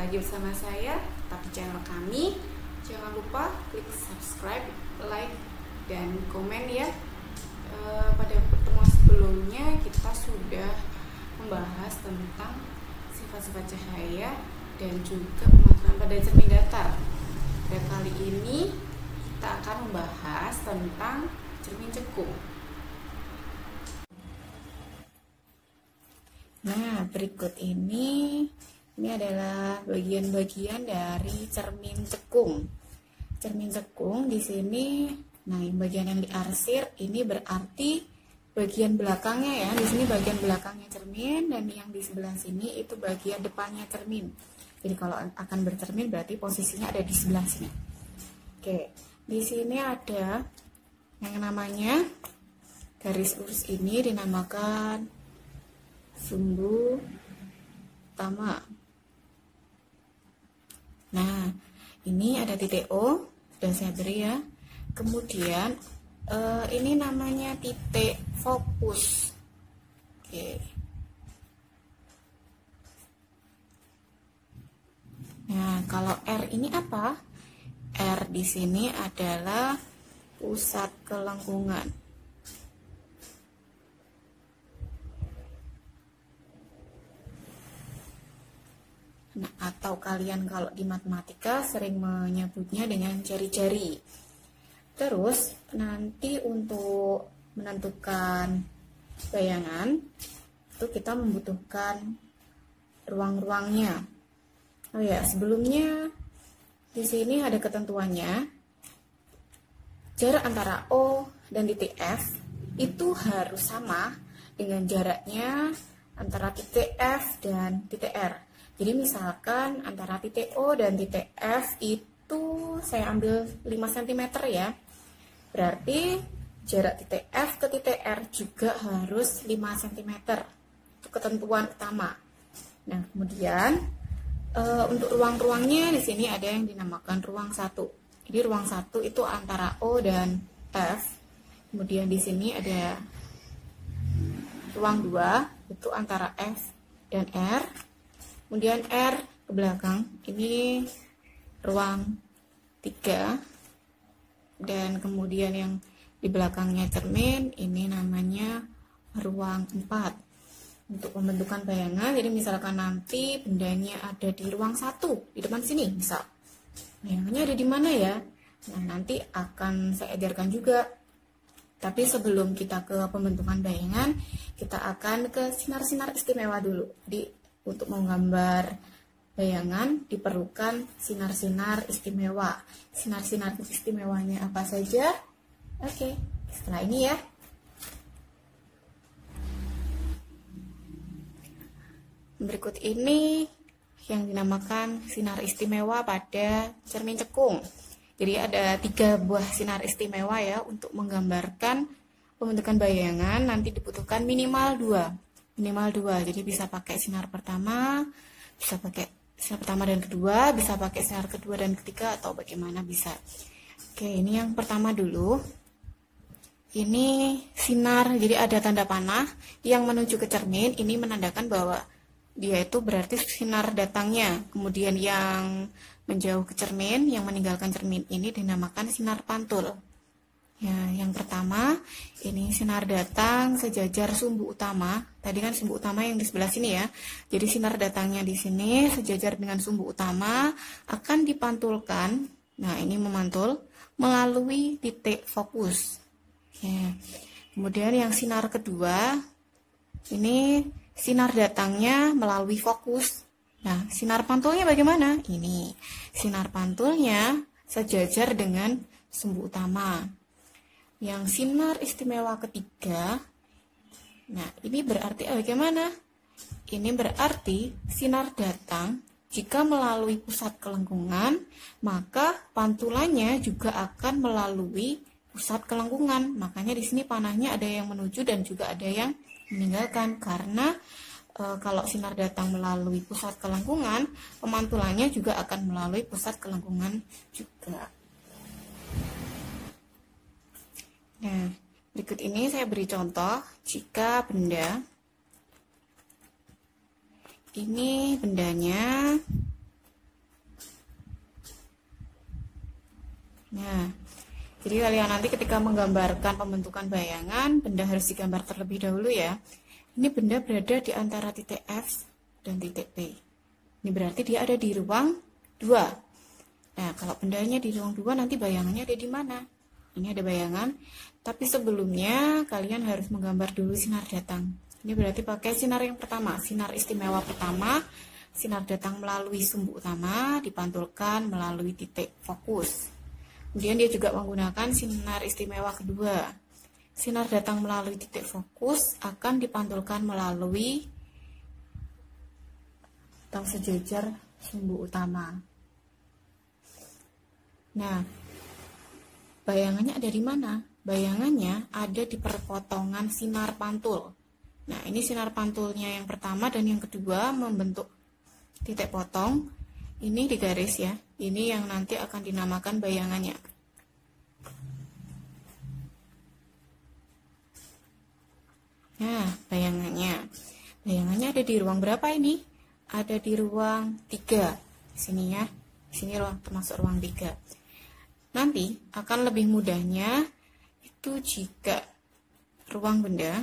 lagi bersama saya, tetap di channel kami. Jangan lupa klik subscribe, like, dan komen ya. Pada pertemuan sebelumnya kita sudah membahas tentang sifat-sifat cahaya dan juga pemantulan pada cermin datar. Pada kali ini kita akan membahas tentang cermin cekung. Nah, berikut ini adalah bagian-bagian dari cermin cekung. Cermin cekung di sini, nah yang bagian yang diarsir ini berarti bagian belakangnya ya. Di sini bagian belakangnya cermin, dan yang di sebelah sini itu bagian depannya cermin. Jadi kalau akan bercermin berarti posisinya ada di sebelah sini. Oke, di sini ada yang namanya garis lurus, ini dinamakan sumbu utama. Nah, ini ada titik O, sudah saya beri ya. Kemudian ini namanya titik fokus. Oke. Nah, kalau R ini apa? R di sini adalah pusat kelengkungan. Nah, atau kalian kalau di matematika sering menyebutnya dengan jari-jari. Terus nanti untuk menentukan bayangan itu kita membutuhkan ruang-ruangnya. Oh ya, sebelumnya di sini ada ketentuannya. Jarak antara O dan titik F itu harus sama dengan jaraknya antara titik F dan titik R. Jadi misalkan antara titik O dan titik F itu saya ambil 5 cm ya. Berarti jarak titik F ke titik R juga harus 5 cm. Itu ketentuan utama. Nah, kemudian untuk ruang-ruangnya di sini ada yang dinamakan ruang 1. Jadi ruang 1 itu antara O dan F. Kemudian di sini ada ruang 2 itu antara F dan R. Kemudian R ke belakang, ini ruang 3, dan kemudian yang di belakangnya cermin, ini namanya ruang 4. Untuk pembentukan bayangan, jadi misalkan nanti bendanya ada di ruang 1, di depan sini misal. Bayangannya ada di mana ya? Nah, nanti akan saya ajarkan juga. Tapi sebelum kita ke pembentukan bayangan, kita akan ke sinar-sinar istimewa dulu. Jadi untuk menggambar bayangan diperlukan sinar-sinar istimewa. Sinar-sinar istimewanya apa saja? Oke, setelah ini ya. Berikut ini yang dinamakan sinar istimewa pada cermin cekung. Jadi ada 3 buah sinar istimewa ya untuk menggambarkan pembentukan bayangan. Nanti dibutuhkan minimal 2. Jadi bisa pakai sinar pertama, bisa pakai sinar pertama dan kedua, bisa pakai sinar kedua dan ketiga, atau bagaimana bisa. Oke, ini yang pertama dulu. Ini sinar, jadi ada tanda panah yang menuju ke cermin, ini menandakan bahwa dia itu berarti sinar datangnya. Kemudian yang menjauh ke cermin, yang meninggalkan cermin, ini dinamakan sinar pantul. Ya, yang pertama ini sinar datang sejajar sumbu utama. Tadi kan sumbu utama yang di sebelah sini ya. Jadi sinar datangnya di sini sejajar dengan sumbu utama akan dipantulkan. Nah, ini memantul melalui titik fokus. Ya. Kemudian yang sinar kedua, ini sinar datangnya melalui fokus. Nah, sinar pantulnya bagaimana? Ini sinar pantulnya sejajar dengan sumbu utama. Yang sinar istimewa ketiga, nah ini berarti bagaimana? Ini berarti sinar datang jika melalui pusat kelengkungan, maka pantulannya juga akan melalui pusat kelengkungan. Makanya di sini panahnya ada yang menuju dan juga ada yang meninggalkan, karena kalau sinar datang melalui pusat kelengkungan, pemantulannya juga akan melalui pusat kelengkungan juga. Nah, berikut ini saya beri contoh jika ini bendanya Nah, jadi kalian nanti ketika menggambarkan pembentukan bayangan, benda harus digambar terlebih dahulu ya. Ini benda berada di antara titik F dan titik P. Ini berarti dia ada di ruang 2. Nah, kalau bendanya di ruang 2, nanti bayangannya ada di mana? Ini ada bayangan, tapi sebelumnya kalian harus menggambar dulu sinar datang. Ini berarti pakai sinar yang pertama, sinar istimewa pertama. Sinar datang melalui sumbu utama, dipantulkan melalui titik fokus. Kemudian dia juga menggunakan sinar istimewa kedua. Sinar datang melalui titik fokus akan dipantulkan melalui atau sejajar sumbu utama. Nah, bayangannya ada di mana? Bayangannya ada di perpotongan sinar pantul. Nah, ini sinar pantulnya yang pertama dan yang kedua membentuk titik potong. Ini di garis ya. Ini yang nanti akan dinamakan bayangannya. Nah, bayangannya ada di ruang berapa ini? Ada di ruang 3. Sini ya. Sini ruang termasuk ruang 3. Nanti akan lebih mudahnya itu jika ruang benda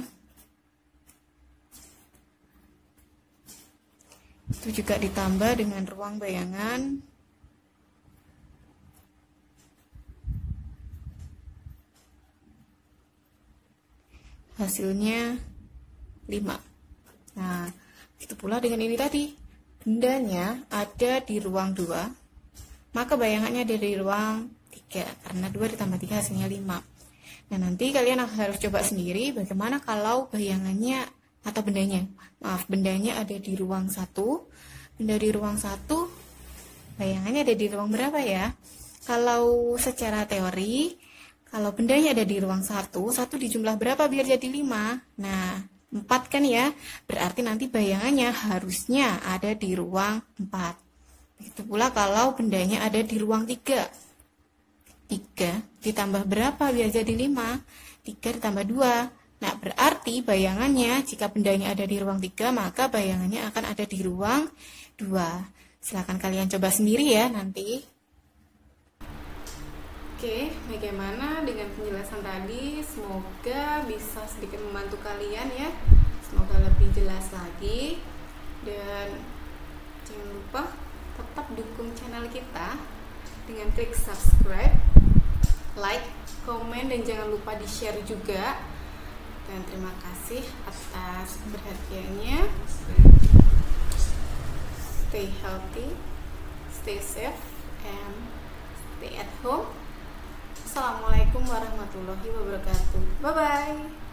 itu juga ditambah dengan ruang bayangan. Hasilnya 5. Nah, itu pula dengan ini tadi. Bendanya ada di ruang 2, maka bayangannya ada di ruang 3. Karena 2 ditambah 3 hasilnya 5. Nah, nanti kalian harus coba sendiri bagaimana kalau bayangannya atau bendanya ada di ruang 1. Benda di ruang 1, bayangannya ada di ruang berapa ya? Kalau secara teori, kalau bendanya ada di ruang 1 dijumlah berapa biar jadi 5? Nah, 4 kan ya? Berarti nanti bayangannya harusnya ada di ruang 4. Begitu pula kalau bendanya ada di ruang 3. 3 ditambah berapa biar jadi 5? 3 ditambah 2. Nah, berarti bayangannya jika bendanya ada di ruang 3, maka bayangannya akan ada di ruang 2. Silahkan kalian coba sendiri ya nanti. Oke, bagaimana dengan penjelasan tadi? Semoga bisa sedikit membantu kalian ya. Semoga lebih jelas lagi. Dan jangan lupa tetap dukung channel kita dengan klik subscribe, like, komen, dan jangan lupa di-share juga. Dan terima kasih atas perhatiannya. Stay healthy, stay safe, and stay at home. Assalamualaikum warahmatullahi wabarakatuh. Bye-bye.